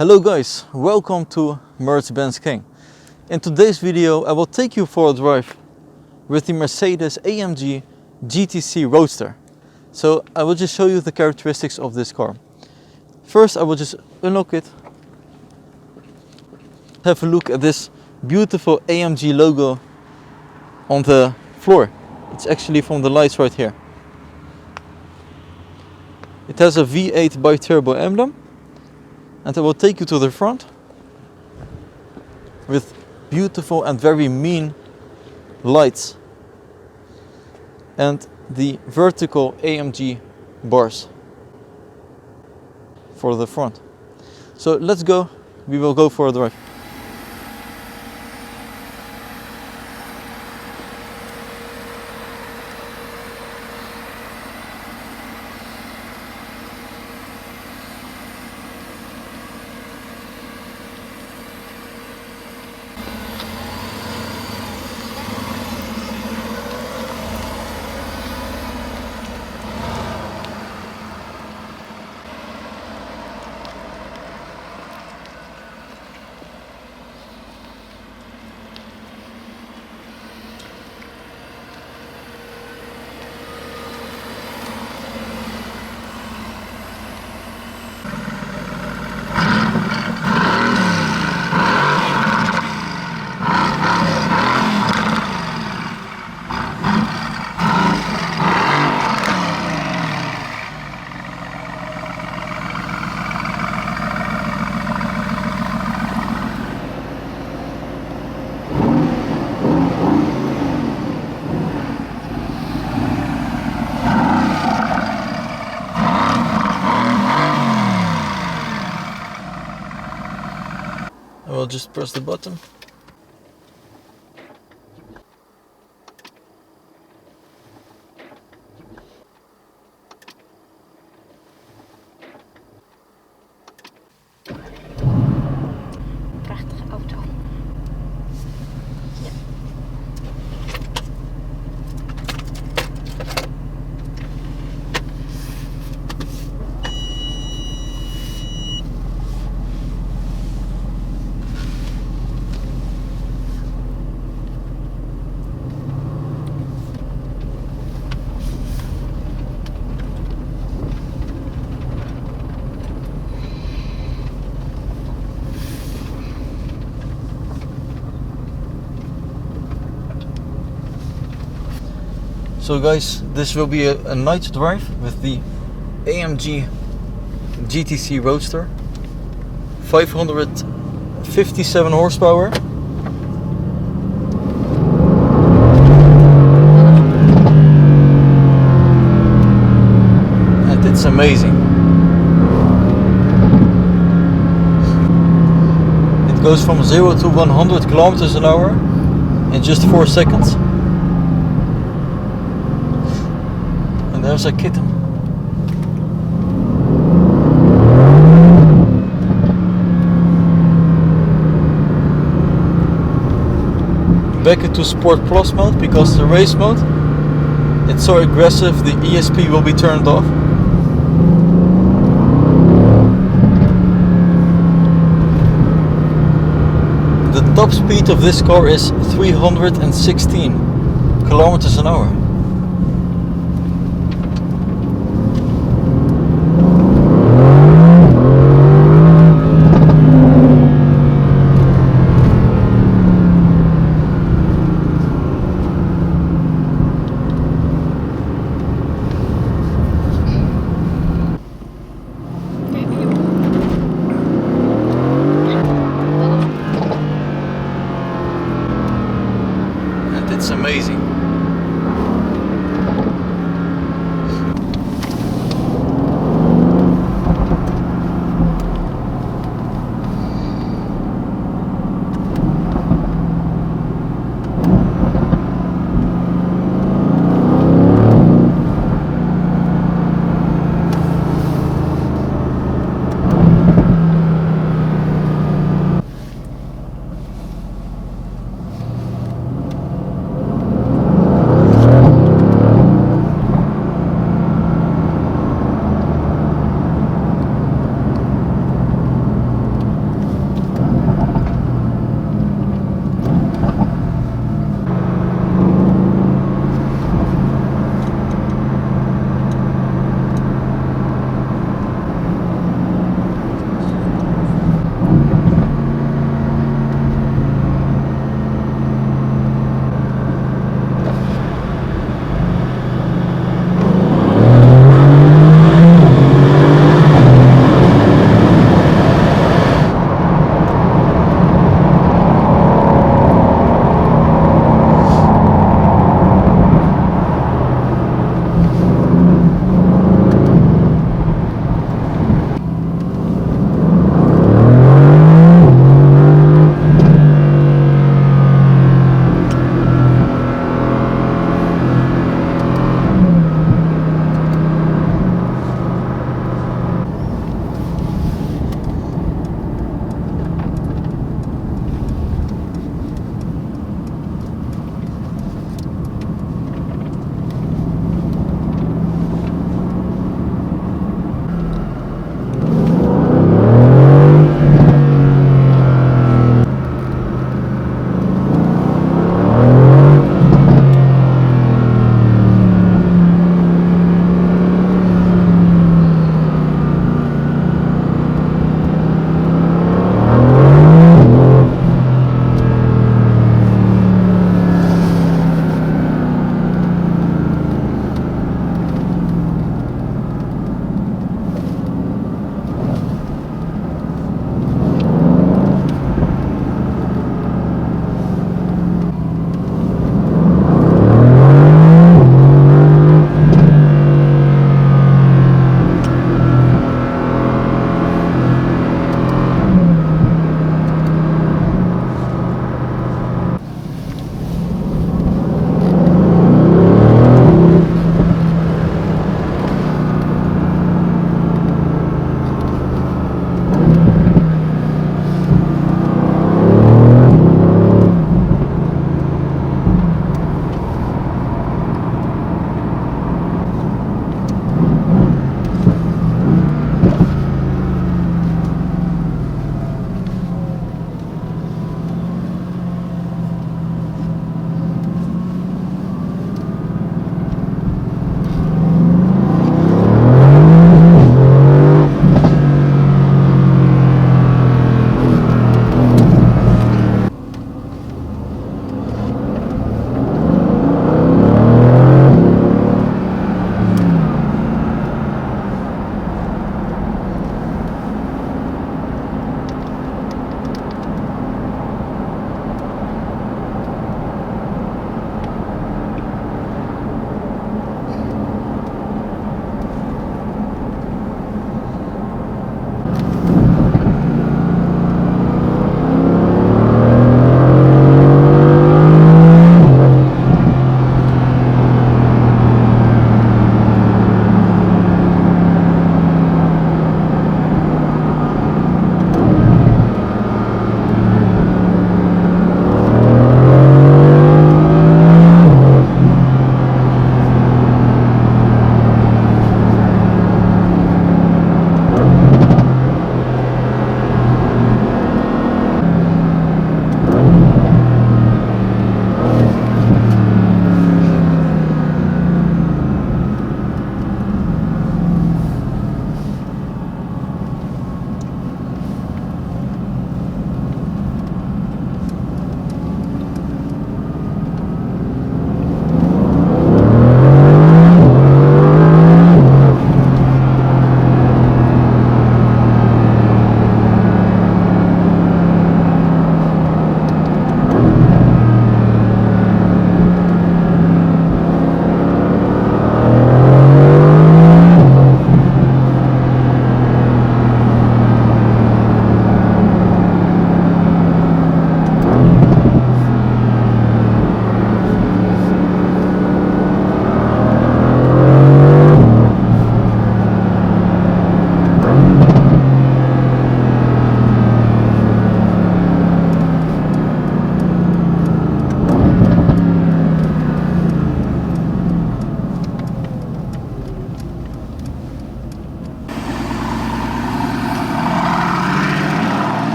Hello guys, welcome to Mercedes-Benz King. In today's video I will take you for a drive with the Mercedes-AMG GTC Roadster. So I will just show you the characteristics of this car. First I will just unlock it. Have a look at this beautiful AMG logo on the floor. It's actually from the lights right here. It has a V8 bi-turbo emblem. And I will take you to the front with beautiful and very mean lights and the vertical AMG bars for the front. So let's go, we will go for a drive. I will just press the button. Prachtige auto. Ja. So guys, this will be a night drive with the AMG GTC Roadster. 557 horsepower. And it's amazing. It goes from 0 to 100 kilometers an hour in just 4 seconds. And there's a kitten. Back into Sport Plus mode, because the race mode, it's so aggressive, the ESP will be turned off. The top speed of this car is 316 kilometers an hour. It's amazing.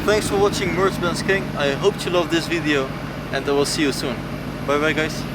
Thanks for watching Mercedes-Benz King. I hope you loved this video and I will see you soon. Bye bye guys.